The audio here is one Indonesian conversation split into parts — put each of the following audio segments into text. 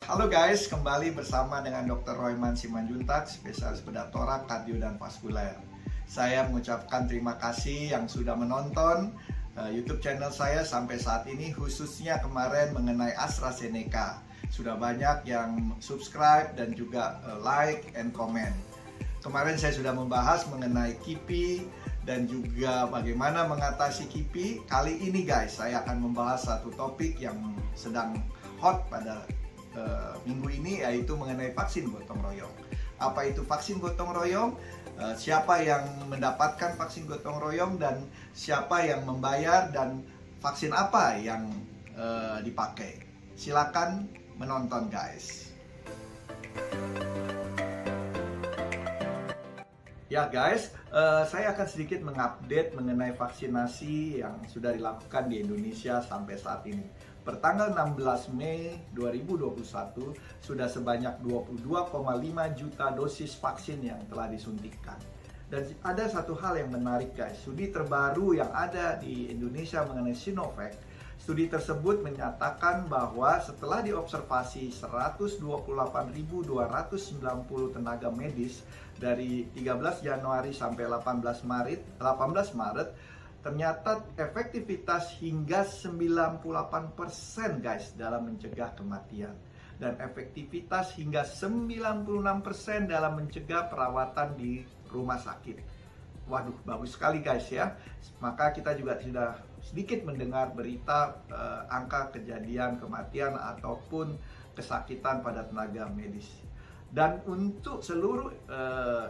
Halo guys, kembali bersama dengan Dr. Royman Simanjuntak, spesialis bedah torak, kardio, dan vaskuler. Saya mengucapkan terima kasih yang sudah menonton YouTube channel saya sampai saat ini, khususnya kemarin mengenai AstraZeneca. Sudah banyak yang subscribe dan juga like and comment. Kemarin saya sudah membahas mengenai KIPI dan juga bagaimana mengatasi KIPI. Kali ini guys, saya akan membahas satu topik yang sedang hot pada minggu ini, yaitu mengenai vaksin gotong royong. Apa itu vaksin gotong royong? Siapa yang mendapatkan vaksin gotong royong dan siapa yang membayar, dan vaksin apa yang dipakai? Silakan menonton guys. Ya guys, saya akan sedikit mengupdate mengenai vaksinasi yang sudah dilakukan di Indonesia sampai saat ini. Pertanggal 16 Mei 2021 sudah sebanyak 22,5 juta dosis vaksin yang telah disuntikan. Dan ada satu hal yang menarik guys, studi terbaru yang ada di Indonesia mengenai Sinovac. Studi tersebut menyatakan bahwa setelah diobservasi 128.290 tenaga medis dari 13 Januari sampai 18 Maret, ternyata efektivitas hingga 98% guys dalam mencegah kematian, dan efektivitas hingga 96% dalam mencegah perawatan di rumah sakit. Waduh, bagus sekali guys ya. Maka kita juga sudah sedikit mendengar berita angka kejadian kematian ataupun kesakitan pada tenaga medis. Dan untuk seluruh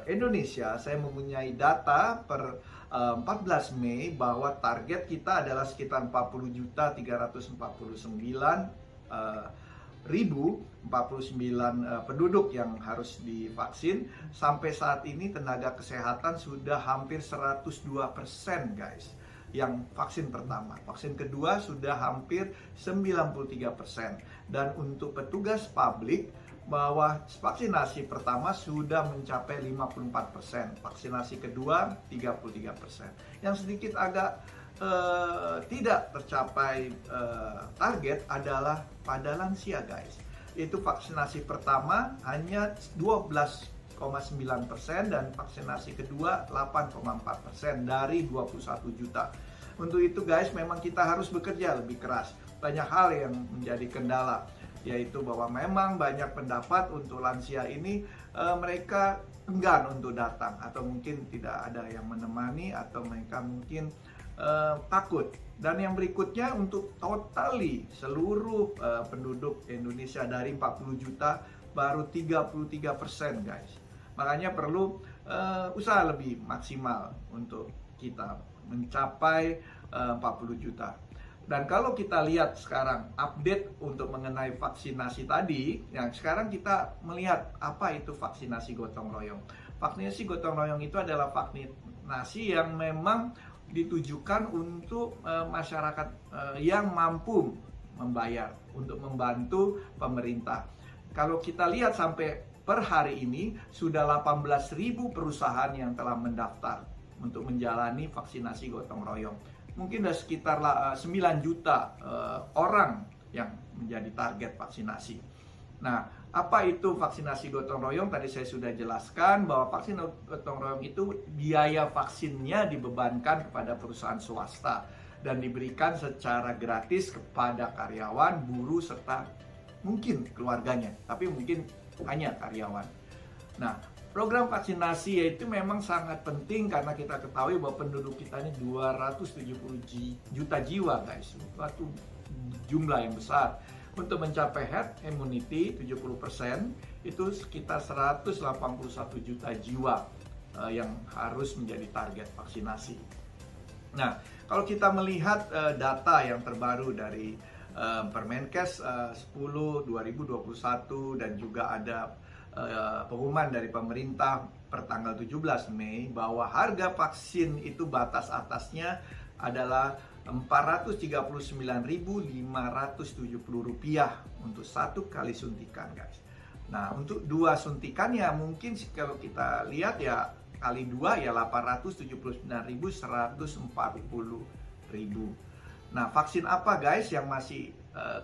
Indonesia, saya mempunyai data per 14 Mei bahwa target kita adalah sekitar 40.349.049 penduduk yang harus divaksin. Sampai saat ini tenaga kesehatan sudah hampir 102% guys yang vaksin pertama. Vaksin kedua sudah hampir 93%. Dan untuk petugas publik, bahwa vaksinasi pertama sudah mencapai 54%, vaksinasi kedua 33%. Yang sedikit agak tidak tercapai target adalah pada lansia guys. Itu vaksinasi pertama hanya 12,9% dan vaksinasi kedua 8,4% dari 21 juta. Untuk itu guys, memang kita harus bekerja lebih keras. Banyak hal yang menjadi kendala, yaitu bahwa memang banyak pendapat untuk lansia ini mereka enggan untuk datang, atau mungkin tidak ada yang menemani, atau mereka mungkin takut. Dan yang berikutnya, untuk totali seluruh penduduk Indonesia dari 40 juta baru 33% guys. Makanya perlu usaha lebih maksimal untuk kita mencapai 40 juta. Dan kalau kita lihat sekarang update untuk mengenai vaksinasi tadi, yang sekarang kita melihat apa itu vaksinasi gotong royong. Vaksinasi gotong royong itu adalah vaksinasi yang memang ditujukan untuk masyarakat yang mampu membayar, untuk membantu pemerintah. Kalau kita lihat sampai per hari ini sudah 18.000 perusahaan yang telah mendaftar untuk menjalani vaksinasi gotong royong. Mungkin ada sekitar 9 juta orang yang menjadi target vaksinasi. Nah, apa itu vaksinasi gotong royong? Tadi saya sudah jelaskan bahwa vaksin gotong royong itu biaya vaksinnya dibebankan kepada perusahaan swasta dan diberikan secara gratis kepada karyawan, buruh, serta mungkin keluarganya, tapi mungkin hanya karyawan. Nah, program vaksinasi yaitu memang sangat penting karena kita ketahui bahwa penduduk kita ini 270 juta jiwa guys. Suatu jumlah yang besar. Untuk mencapai herd immunity 70% itu sekitar 181 juta jiwa yang harus menjadi target vaksinasi. Nah, kalau kita melihat data yang terbaru dari Permenkes 10 2021 dan juga ada pengumuman dari pemerintah per tanggal 17 Mei bahwa harga vaksin itu batas atasnya adalah Rp439.570 untuk satu kali suntikan guys. Nah, untuk dua suntikannya mungkin kalau kita lihat ya kali dua ya Rp879.140.000. Nah, vaksin apa guys yang masih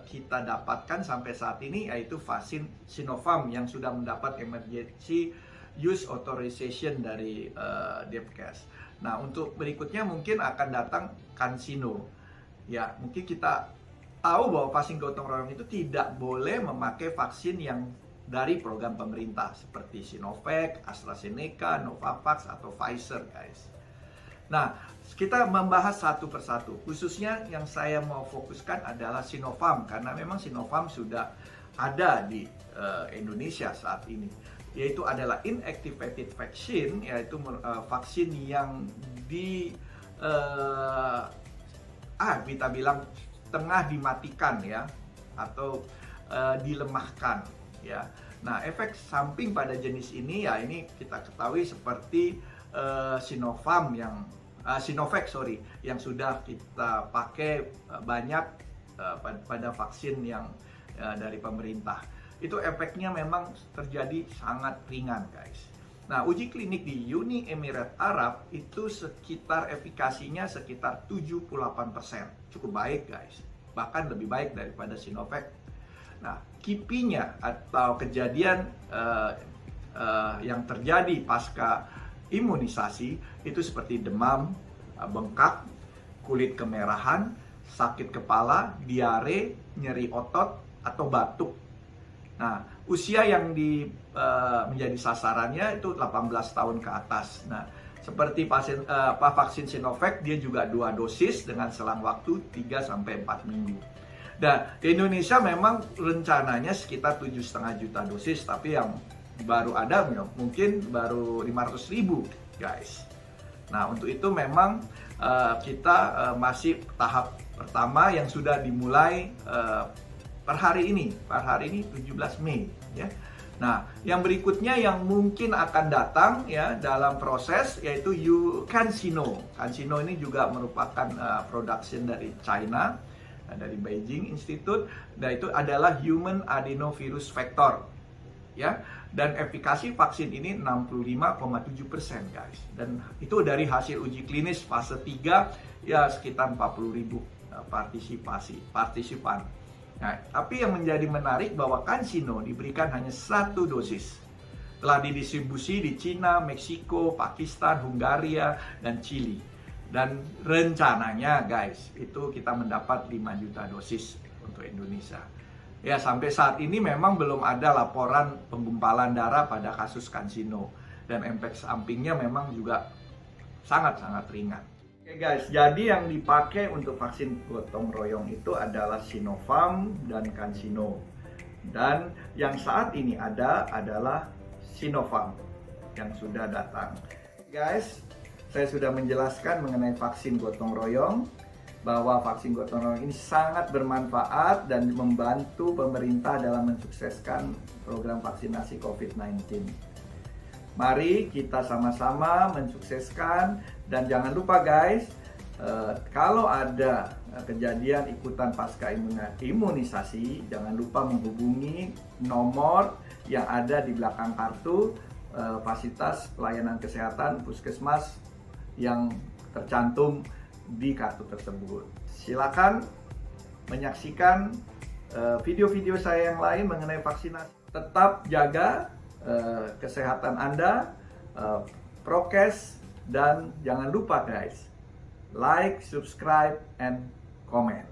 kita dapatkan sampai saat ini yaitu vaksin Sinopharm yang sudah mendapat emergency use authorization dari Depkes. Nah, untuk berikutnya mungkin akan datang CanSino. Ya, mungkin kita tahu bahwa vaksin gotong royong itu tidak boleh memakai vaksin yang dari program pemerintah seperti Sinovac, AstraZeneca, Novavax, atau Pfizer, guys. Nah, kita membahas satu persatu. Khususnya yang saya mau fokuskan adalah Sinopharm, karena memang Sinopharm sudah ada di Indonesia saat ini. Yaitu adalah inactivated vaccine, yaitu vaksin yang kita bilang tengah dimatikan ya, atau dilemahkan ya. Nah, efek samping pada jenis ini ya ini kita ketahui seperti Sinovac yang sudah kita pakai banyak pada vaksin yang dari pemerintah. Itu efeknya memang terjadi sangat ringan, guys. Nah, uji klinik di Uni Emirat Arab itu sekitar efikasinya sekitar 78%. Cukup baik, guys. Bahkan lebih baik daripada Sinovac. Nah, kipinya atau kejadian yang terjadi pasca imunisasi itu seperti demam, bengkak, kulit kemerahan, sakit kepala, diare, nyeri otot, atau batuk. Nah, usia yang menjadi sasarannya itu 18 tahun ke atas. Nah, seperti vaksin Sinovac, dia juga 2 dosis dengan selang waktu 3-4 minggu. Dan di Indonesia memang rencananya sekitar 7,5 juta dosis, tapi yang baru ada mungkin baru 500.000, guys. Nah, untuk itu memang kita masih tahap pertama yang sudah dimulai per hari ini 17 Mei ya. Nah, yang berikutnya yang mungkin akan datang ya dalam proses yaitu CanSino. CanSino ini juga merupakan production dari China, dari Beijing Institute, dan itu adalah Human Adenovirus Vector ya. Dan efikasi vaksin ini 65,7%, guys. Dan itu dari hasil uji klinis fase 3 ya sekitar 40.000 partisipan. Nah, tapi yang menjadi menarik bahwa CanSino diberikan hanya 1 dosis. Telah didistribusi di Cina, Meksiko, Pakistan, Hungaria, dan Chili. Dan rencananya, guys, itu kita mendapat 5 juta dosis untuk Indonesia. Ya, sampai saat ini memang belum ada laporan penggumpalan darah pada kasus CanSino. Dan efek sampingnya memang juga sangat-sangat ringan. Oke guys, jadi yang dipakai untuk vaksin gotong royong itu adalah Sinopharm dan CanSino. Dan yang saat ini ada adalah Sinopharm yang sudah datang. Guys, saya sudah menjelaskan mengenai vaksin gotong royong, bahwa vaksin gotong royong ini sangat bermanfaat dan membantu pemerintah dalam mensukseskan program vaksinasi COVID-19. Mari kita sama-sama mensukseskan, dan jangan lupa guys, kalau ada kejadian ikutan pasca imunisasi, jangan lupa menghubungi nomor yang ada di belakang kartu fasilitas pelayanan kesehatan puskesmas yang tercantum di kartu tersebut. Silakan menyaksikan video-video saya yang lain mengenai vaksinasi. Tetap jaga kesehatan Anda, prokes, dan jangan lupa guys, like, subscribe, and comment.